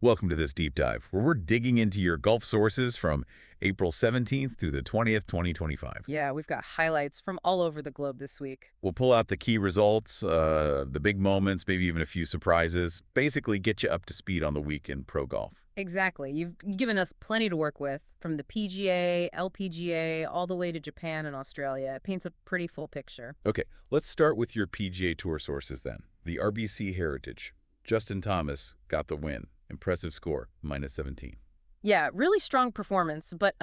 Welcome to this deep dive, where we're digging into your golf sources from April 17th through the 20th, 2025. Yeah, we've got highlights from all over the globe this week. We'll pull out the key results, the big moments, maybe even a few surprises, basically get you up to speed on the week in pro golf. Exactly. You've given us plenty to work with, from the PGA, LPGA, all the way to Japan and Australia. It paints a pretty full picture. Okay, let's start with your PGA Tour sources then. The RBC Heritage. Justin Thomas got the win. Impressive score, -17. Yeah, really strong performance, but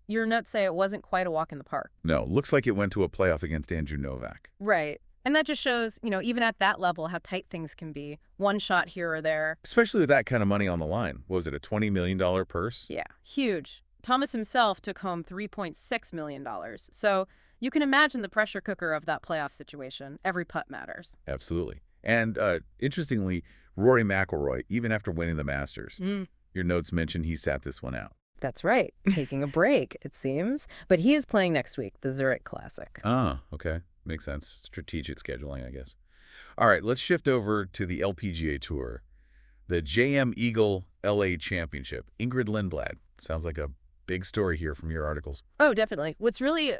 your notes say it wasn't quite a walk in the park. No, looks like it went to a playoff against Andrew Novak. Right. And that just shows, even at that level, how tight things can be. One shot here or there. Especially with that kind of money on the line. What was it, a $20 million purse? Yeah, huge. Thomas himself took home $3.6 million. So you can imagine the pressure cooker of that playoff situation. Every putt matters. Absolutely. And interestingly, Rory McIlroy, even after winning the Masters, your notes mention he sat this one out. That's right. Taking a break, it seems. But he is playing next week, the Zurich Classic. Ah, okay. Makes sense. Strategic scheduling, I guess. All right, let's shift over to the LPGA Tour. The JM Eagle LA Championship. Ingrid Lindblad. Sounds like a big story here from your articles. Oh, definitely. What's really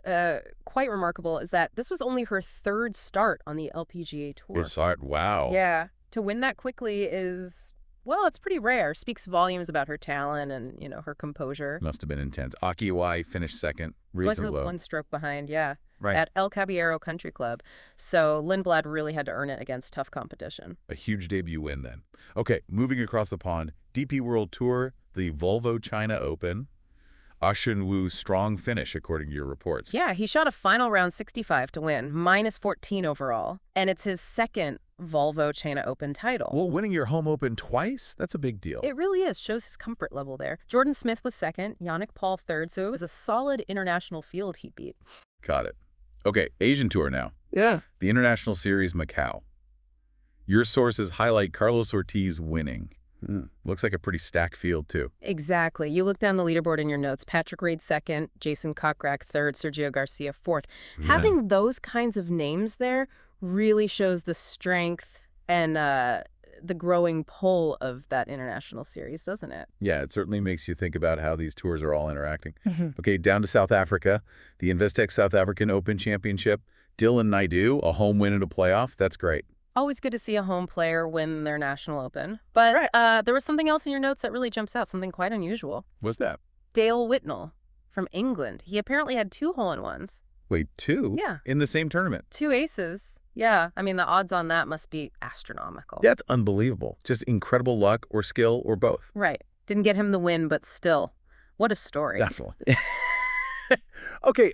quite remarkable is that this was only her third start on the LPGA Tour. Wow. Yeah. To win that quickly is, well, it's pretty rare. Speaks volumes about her talent and, her composure. Must have been intense. Aki Iwai finished second. Was one stroke behind, yeah. Right. At El Caballero Country Club. So Lindblad really had to earn it against tough competition. A huge debut win then. Okay, moving across the pond, DP World Tour, the Volvo China Open. Ashun Wu strong finish, according to your reports. Yeah, he shot a final round 65 to win, -14 overall. And it's his second Volvo China Open title. Well, winning your home open twice? That's a big deal. It really is. Shows his comfort level there. Jordan Smith was second, Yannick Paul third, so it was a solid international field he beat. Got it. Okay, Asian Tour now. Yeah. The International Series Macau. Your sources highlight Carlos Ortiz winning. Looks like a pretty stacked field, too. Exactly. You look down the leaderboard in your notes. Patrick Reed second, Jason Kokrak third, Sergio Garcia fourth. Yeah. Having those kinds of names there really shows the strength and the growing pull of that international series, doesn't it? Yeah, it certainly makes you think about how these tours are all interacting. Okay, down to South Africa, the Investec South African Open Championship. Dylan Naidu, a home win in a playoff. That's great. Always good to see a home player win their national open. But there was something else in your notes that really jumps out, something quite unusual. What's that? Dale Whitnell from England. He apparently had 2 hole-in-ones. Wait, 2? Yeah. In the same tournament? 2 aces. Yeah. I mean, the odds on that must be astronomical. That's unbelievable. Just incredible luck or skill or both. Right. Didn't get him the win, but still. What a story. Definitely. Okay,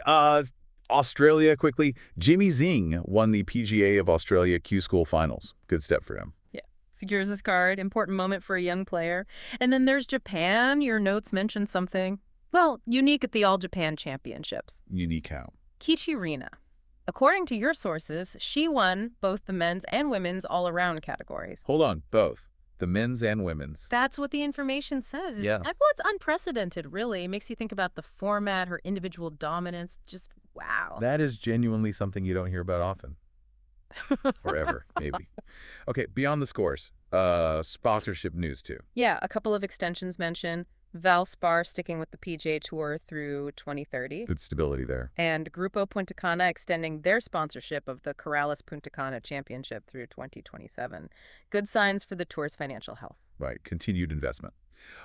Australia quickly. Jimmy Zing won the PGA of Australia Q School Finals. Good step for him. Yeah. Secures his card. Important moment for a young player. And then there's Japan. Your notes mentioned something, well, unique at the All Japan Championships. Unique how? Kichi Rina. According to your sources, she won both the men's and women's all-around categories. Hold on, both. The men's and women's. That's what the information says. Yeah. Well, it's unprecedented, really. It makes you think about the format, her individual dominance. Just wow. That is genuinely something you don't hear about often. Or ever, maybe. Okay, beyond the scores, sponsorship news too. Yeah, a couple of extensions mentioned. Valspar sticking with the PGA Tour through 2030. Good stability there. And Grupo Punta Cana extending their sponsorship of the Corrales Punta Cana Championship through 2027. Good signs for the Tour's financial health. Right, continued investment.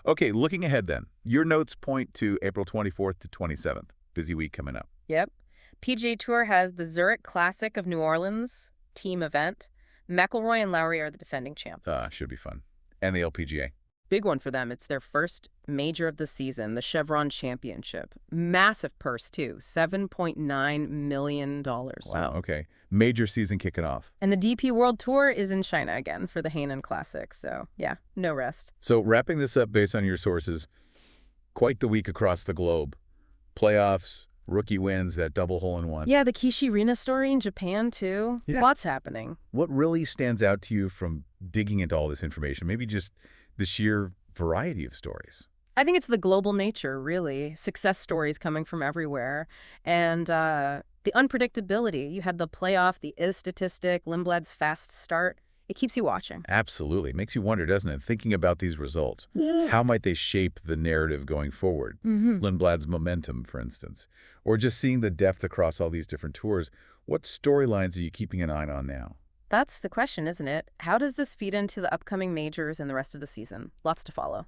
Okay, looking ahead then. Your notes point to April 24th to 27th. Busy week coming up. Yep. PGA Tour has the Zurich Classic of New Orleans team event. McIlroy and Lowry are the defending champs. Should be fun. And the LPGA. Big one for them. It's their first major of the season, the Chevron Championship. Massive purse, too. $7.9 million. Wow, okay. Major season kicking off. And the DP World Tour is in China again for the Hainan Classic. So, yeah, no rest. So wrapping this up based on your sources, quite the week across the globe. Playoffs, rookie wins, that double hole-in-one. Yeah, the Kishi Rina story in Japan, too. Yeah. Lots happening. What really stands out to you from digging into all this information? Maybe just the sheer variety of stories. I think it's the global nature, really. Success stories coming from everywhere. And the unpredictability. You had the playoff, the statistic, Lindblad's fast start. It keeps you watching. Absolutely. Makes you wonder, doesn't it? Thinking about these results, how might they shape the narrative going forward? Lindblad's momentum, for instance. Or just seeing the depth across all these different tours, what storylines are you keeping an eye on now? That's the question, isn't it? How does this feed into the upcoming majors and the rest of the season? Lots to follow.